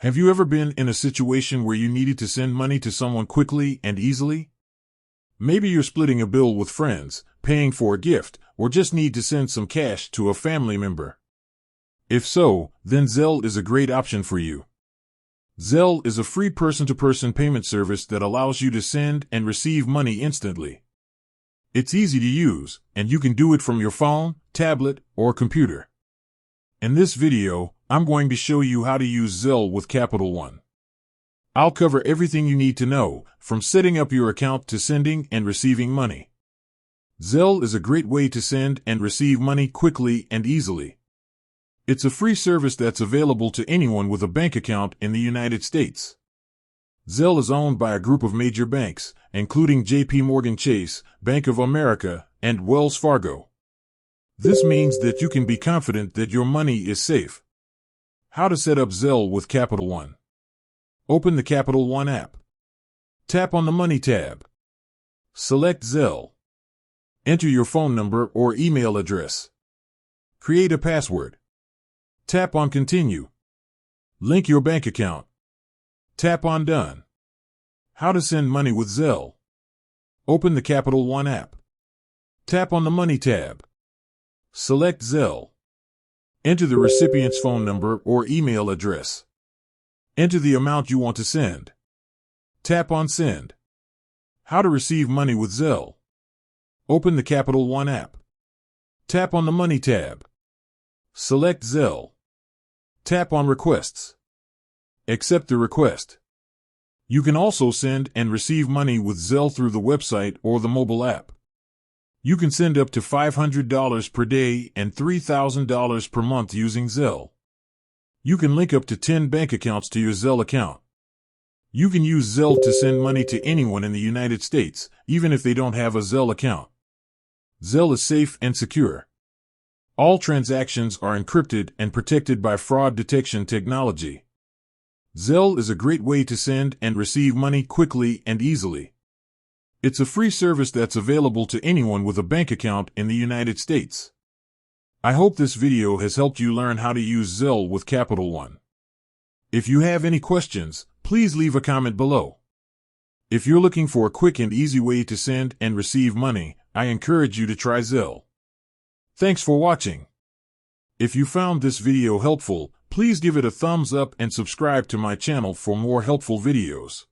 Have you ever been in a situation where you needed to send money to someone quickly and easily? Maybe you're splitting a bill with friends, paying for a gift, or just need to send some cash to a family member. If so, then Zelle is a great option for you. Zelle is a free person-to-person payment service that allows you to send and receive money instantly. It's easy to use, and you can do it from your phone, tablet, or computer. In this video, I'm going to show you how to use Zelle with Capital One. I'll cover everything you need to know, from setting up your account to sending and receiving money. Zelle is a great way to send and receive money quickly and easily. It's a free service that's available to anyone with a bank account in the United States. Zelle is owned by a group of major banks, including JP Chase, Bank of America, and Wells Fargo. This means that you can be confident that your money is safe. How to set up Zelle with Capital One. Open the Capital One app. Tap on the Money tab. Select Zelle. Enter your phone number or email address. Create a password. Tap on Continue. Link your bank account. Tap on Done. How to send money with Zelle. Open the Capital One app. Tap on the Money tab. Select Zelle. Enter the recipient's phone number or email address. Enter the amount you want to send. Tap on Send. How to receive money with Zelle. Open the Capital One app. Tap on the Money tab. Select Zelle. Tap on Requests. Accept the request. You can also send and receive money with Zelle through the website or the mobile app. You can send up to $500 per day and $3,000 per month using Zelle. You can link up to 10 bank accounts to your Zelle account. You can use Zelle to send money to anyone in the United States, even if they don't have a Zelle account. Zelle is safe and secure. All transactions are encrypted and protected by fraud detection technology. Zelle is a great way to send and receive money quickly and easily. It's a free service that's available to anyone with a bank account in the United States. I hope this video has helped you learn how to use Zelle with Capital One. If you have any questions, please leave a comment below. If you're looking for a quick and easy way to send and receive money, I encourage you to try Zelle. Thanks for watching. If you found this video helpful, please give it a thumbs up and subscribe to my channel for more helpful videos.